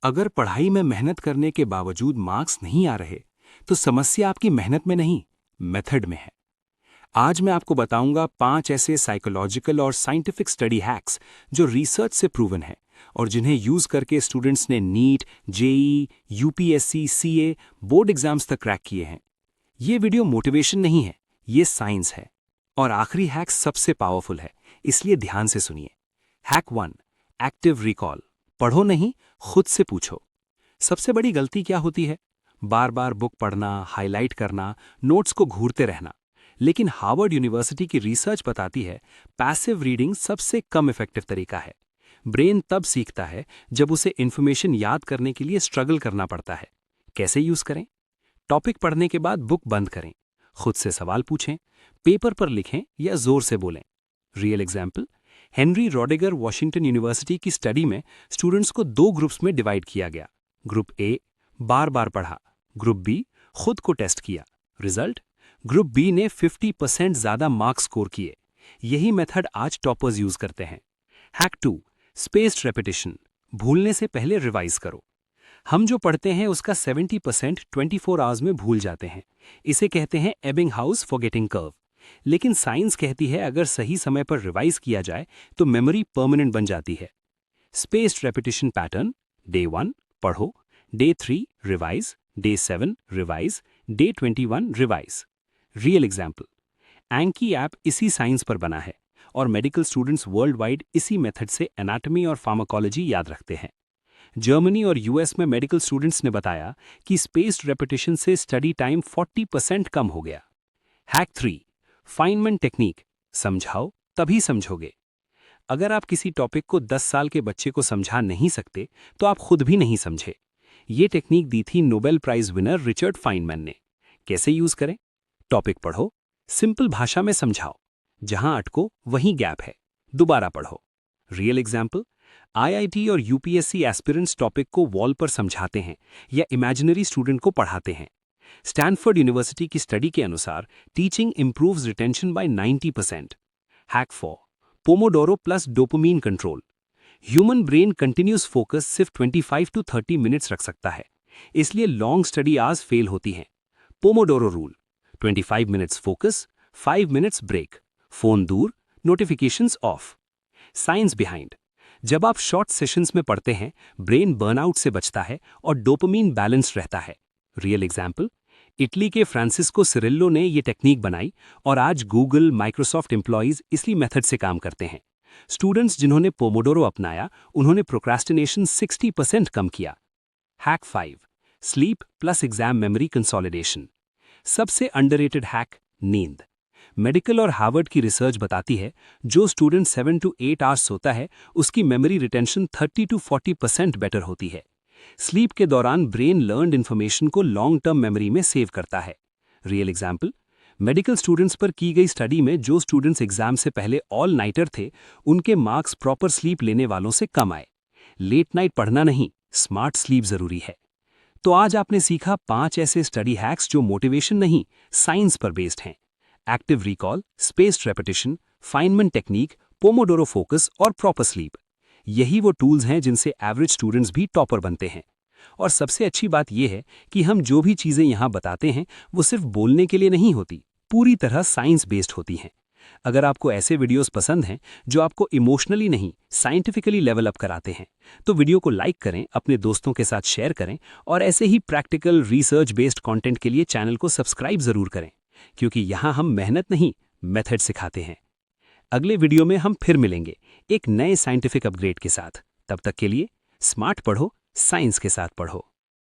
अगर पढ़ाई में मेहनत करने के बावजूद मार्क्स नहीं आ रहे, तो समस्या आपकी मेहनत में नहीं, मेथड में है। आज मैं आपको बताऊंगा 5 ऐसे साइकोलॉजिकल और साइंटिफिक स्टडी हैक्स जो रिसर्च से प्रूवन है और जिन्हें यूज करके स्टूडेंट्स ने NEET, JEE, UPSC, CA, board exams तक क्रैक किए हैं। ये वीडियो मोटिवेशन नहीं है, ये साइंस है। और आखिरी हैक सबसे पावरफुल है, इसलिए ध्यान से सुनिए। Hack 1, active recall. पढ़ो नहीं, खुद से पूछो। सबसे बड़ी गलती क्या होती है? बार बार बुक पढ़ना, हाईलाइट करना, नोट्स को घूरते रहना। लेकिन हार्वर्ड यूनिवर्सिटी की रिसर्च बताती है पैसिव रीडिंग सबसे कम इफेक्टिव तरीका है। ब्रेन तब सीखता है जब उसे इंफॉर्मेशन याद करने के लिए स्ट्रगल करना पड़ता है। कैसे यूज करें? टॉपिक पढ़ने के बाद बुक बंद करें, खुद से सवाल पूछें, पेपर पर लिखें या जोर से बोलें। Real example, Henry Roediger Washington university की स्टडी में स्टूडेंट्स को 2 ग्रुप्स में डिवाइड किया गया। ग्रुप ए बार बार पढ़ा, ग्रुप बी खुद को टेस्ट किया। रिजल्ट, ग्रुप बी ने 50% ज्यादा मार्क्स स्कोर किए। यही मेथड आज टॉपर्स यूज करते हैं। Hack 2, spaced repetition. भूलने से पहले रिवाइज करो। हम जो पढ़ते हैं उसका 70% 24 आवर्स में भूल जाते हैं। इसे कहते हैं एबिंगहाउस फॉरगेटिंग कर्व। लेकिन साइंस कहती है अगर सही समय पर रिवाइज किया जाए तो मेमोरी परमानेंट बन जाती है। स्पेस्ड रेपिटेशन पैटर्न: डे 1 पढ़ो, day 3 revise, day 7 revise, day 21 revise. Real example, Anki app इसी साइंस पर बना है और मेडिकल स्टूडेंट्स वर्ल्ड वाइड इसी मेथड से एनाटॉमी और फार्माकोलॉजी याद रखते हैं। जर्मनी और यूएस में मेडिकल स्टूडेंट्स ने बताया कि स्पेस्ड रेपिटेशन से स्टडी टाइम 40% कम हो गया। Hack 3, Feynman technique. समझाओ तभी समझोगे। अगर आप किसी टॉपिक को 10 साल के बच्चे को समझा नहीं सकते तो आप खुद भी नहीं समझे। ये टेक्निक दी थी Nobel prize winner Richard Feynman ने। कैसे यूज करें? टॉपिक पढ़ो, सिंपल भाषा में समझाओ, जहां अटको वहीं गैप है, दोबारा पढ़ो। रियल एग्जाम्पल, आईआईटी और यूपीएससी एस्पिरेंट्स टॉपिक को वॉल पर समझाते हैं या इमेजिनरी स्टूडेंट को पढ़ाते हैं। स्टैनफोर्ड यूनिवर्सिटी की स्टडी के अनुसार teaching improves retention by 90%। Hack 4, pomodoro plus dopamine control. Human brain continuous focus सिर्फ 25 to 30 मिनट्स रख सकता है, इसलिए लॉन्ग स्टडी आवर्स फेल होती हैं। Pomodoro rule: 25 minutes focus, 5 minutes break, phone दूर, नोटिफिकेशंस ऑफ। साइंस बिहाइंड: जब आप शॉर्ट सेशंस में पढ़ते हैं, ब्रेन बर्नआउट से बचता है और डोपामाइन बैलेंस रहता है। रियल एग्जाम्पल, इटली के फ्रांसिस्को सिरिल्लो ने ये टेक्निक बनाई और आज गूगल, माइक्रोसॉफ्ट एम्प्लॉइज इसी मेथड से काम करते हैं। स्टूडेंट्स जिन्होंने पोमोडोरो अपनाया, उन्होंने प्रोक्रास्टिनेशन 60% कम किया। Hack 5, sleep plus exam memory consolidation. सबसे अंडररेटेड हैक, नींद। मेडिकल और हार्वर्ड की रिसर्च बताती है जो स्टूडेंट 7 to 8 आवर्स सोता है उसकी मेमोरी रिटेंशन 30 to 40% बेटर होती है। स्लीप के दौरान ब्रेन लर्नड इंफॉर्मेशन को लॉन्ग टर्म मेमोरी में सेव करता है। रियल एग्जाम्पल, मेडिकल स्टूडेंट्स पर की गई स्टडी में जो स्टूडेंट्स एग्जाम से पहले ऑल नाइटर थे, उनके मार्क्स प्रॉपर स्लीप लेने वालों से कम आए। लेट नाइट पढ़ना नहीं, स्मार्ट स्लीप जरूरी है। तो आज आपने सीखा 5 ऐसे स्टडी हैक्स जो मोटिवेशन नहीं, साइंस पर बेस्ड हैं। Active recall, spaced repetition, Feynman technique, Pomodoro focus और प्रॉपर स्लीप। यही वो टूल्स हैं जिनसे एवरेज स्टूडेंट्स भी टॉपर बनते हैं। और सबसे अच्छी बात यह है कि हम जो भी चीजें यहाँ बताते हैं वो सिर्फ बोलने के लिए नहीं होती, पूरी तरह साइंस बेस्ड होती हैं। अगर आपको ऐसे वीडियोस पसंद हैं जो आपको इमोशनली नहीं, साइंटिफिकली लेवल अप कराते हैं, तो वीडियो को लाइक करें, अपने दोस्तों के साथ शेयर करें और ऐसे ही प्रैक्टिकल रिसर्च बेस्ड कंटेंट के लिए चैनल को सब्सक्राइब जरूर करें, क्योंकि यहाँ हम मेहनत नहीं, मेथड सिखाते हैं। अगले वीडियो में हम फिर मिलेंगे एक नए साइंटिफिक अपग्रेड के साथ। तब तक के लिए स्मार्ट पढ़ो, साइंस के साथ पढ़ो।